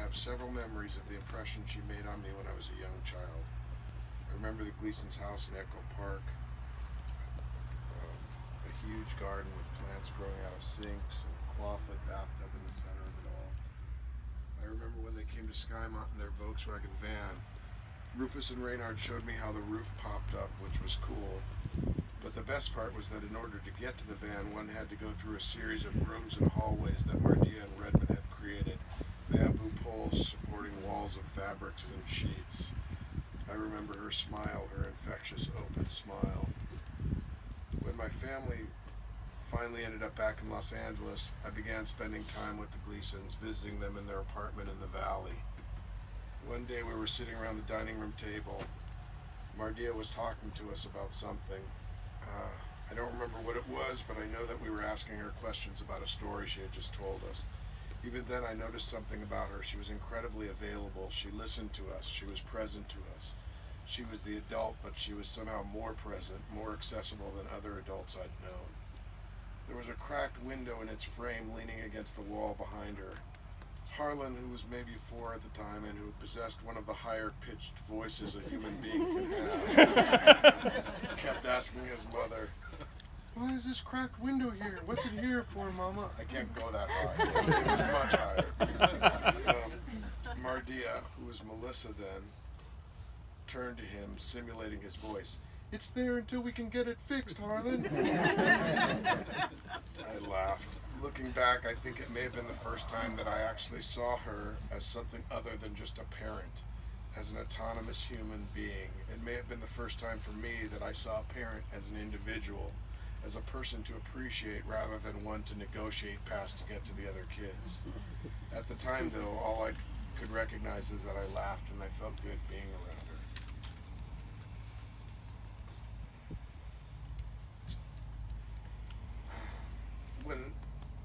have several memories of the impression she made on me when I was a young child. I remember the Gleason's house in Echo Park, a huge garden with plants growing out of sinks and a clawfoot bathtub in the center of it all. I remember when they came to Skymont in their Volkswagen van. Rufus and Reynard showed me how the roof popped up, which was cool. But the best part was that in order to get to the van, one had to go through a series of rooms and hallways that Mardia and Redmond had created. Bamboo poles supporting walls of fabrics and sheets. I remember her smile, her infectious, open smile. When my family finally ended up back in Los Angeles, I began spending time with the Gleasons, visiting them in their apartment in the valley. One day we were sitting around the dining room table. Mardia was talking to us about something. I don't remember what it was, but I know that we were asking her questions about a story she had just told us. Even then I noticed something about her. She was incredibly available. She listened to us. She was present to us. She was the adult, but she was somehow more present, more accessible than other adults I'd known. There was a cracked window in its frame leaning against the wall behind her. Harlan, who was maybe 4 at the time and who possessed one of the higher-pitched voices a human being can have, kept asking his mother, "Why is this cracked window here? What's it here for, Mama?" I can't go that high. It was much higher. Mardia, who was Melissa then, turned to him, simulating his voice. "It's there until we can get it fixed, Harlan." I laughed. Looking back, I think it may have been the first time that I actually saw her as something other than just a parent, as an autonomous human being. It may have been the first time for me that I saw a parent as an individual, as a person to appreciate rather than one to negotiate past to get to the other kids. At the time, though, all I could recognize is that I laughed and I felt good being around her.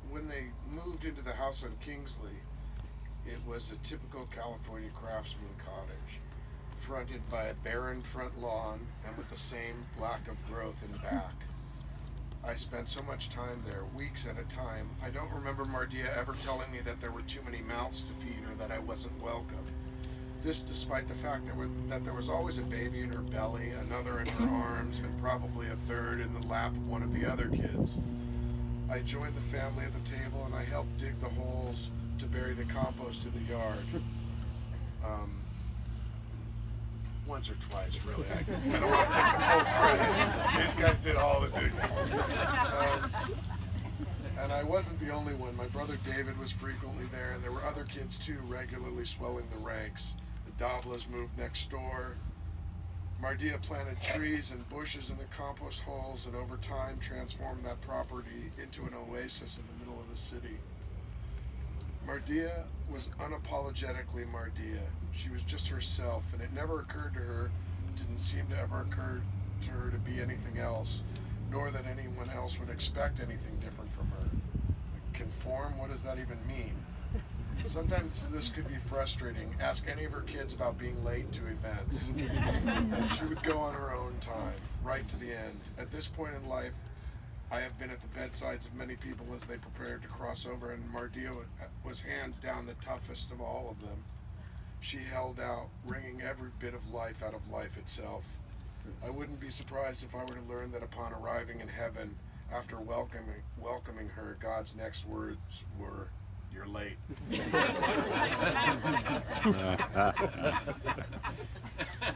When they moved into the house on Kingsley, it was a typical California craftsman cottage, fronted by a barren front lawn and with the same lack of growth in back. I spent so much time there, weeks at a time. I don't remember Mardia ever telling me that there were too many mouths to feed or that I wasn't welcome. This despite the fact that there was always a baby in her belly, another in her arms, and probably a third in the lap of one of the other kids. I joined the family at the table and I helped dig the holes to bury the compost in the yard. Once or twice, really. I don't want to take the full credit. These guys did all the digging. And I wasn't the only one. My brother David was frequently there, and there were other kids too, regularly swelling the ranks. The Davlas moved next door. Mardia planted trees and bushes in the compost holes and over time transformed that property into an oasis in the middle of the city. Mardia was unapologetically Mardia. She was just herself, and it never occurred to her, didn't seem to ever occur to her to be anything else, nor that anyone else would expect anything different from her. Conform, what does that even mean? Sometimes this could be frustrating. Ask any of her kids about being late to events. And she would go on her own time, right to the end. At this point in life, I have been at the bedsides of many people as they prepared to cross over, and Mardia was hands down the toughest of all of them. She held out, wringing every bit of life out of life itself. I wouldn't be surprised if I were to learn that upon arriving in heaven, after welcoming her, God's next words were, "You're late."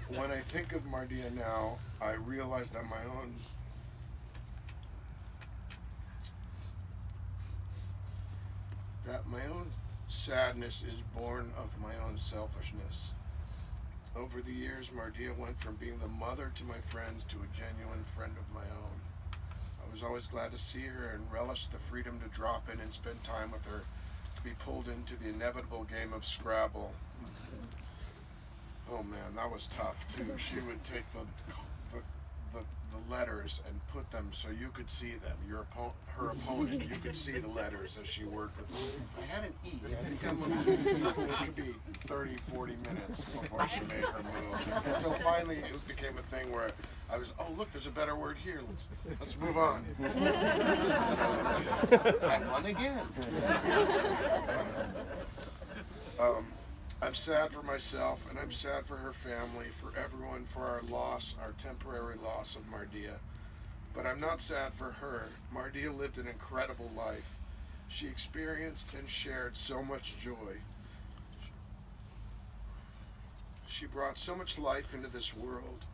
When I think of Mardia now, I realize that my own sadness is born of my own selfishness. Over the years, Mardia went from being the mother to my friends to a genuine friend of my own. I was always glad to see her and relished the freedom to drop in and spend time with her, to be pulled into the inevitable game of Scrabble. Oh man, that was tough too. She would take the letters and put them so you could see them. Her opponent, you could see the letters as she worked with them. If I had an E, I think it could be 30, 40 minutes before she made her move. Until finally it became a thing where I was, oh look, there's a better word here. Let's move on. I won again. I'm sad for myself, and I'm sad for her family, for everyone, for our loss, our temporary loss of Mardia. But I'm not sad for her. Mardia lived an incredible life. She experienced and shared so much joy. She brought so much life into this world.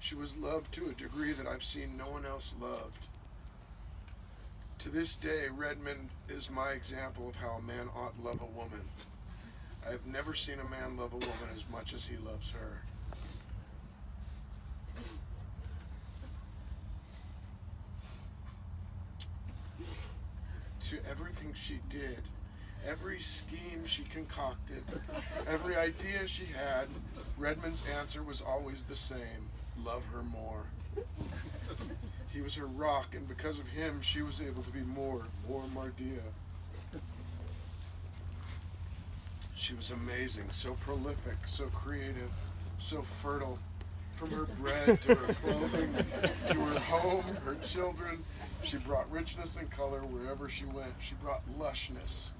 She was loved to a degree that I've seen no one else loved. To this day, Redmond is my example of how a man ought to love a woman. I have never seen a man love a woman as much as he loves her. To everything she did, every scheme she concocted, every idea she had, Redmond's answer was always the same: love her more. He was her rock, and because of him, she was able to be more Mardia. She was amazing, so prolific, so creative, so fertile. From her bread to her clothing, to her home, her children, she brought richness and color wherever she went. She brought lushness.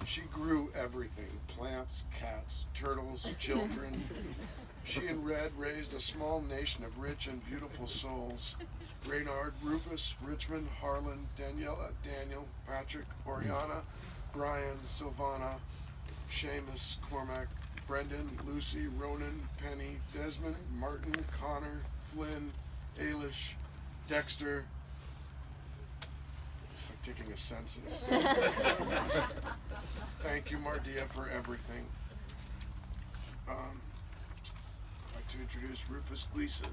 She grew everything: plants, cats, turtles, children. She and Red raised a small nation of rich and beautiful souls. Reynard, Rufus, Richmond, Harlan, Daniela, Daniel, Patrick, Oriana, Brian, Silvana, Seamus, Cormac, Brendan, Lucy, Ronan, Penny, Desmond, Martin, Connor, Flynn, Ailish, Dexter. It's like taking a census. Thank you, Mardia, for everything. I'd like to introduce Rufus Gleason.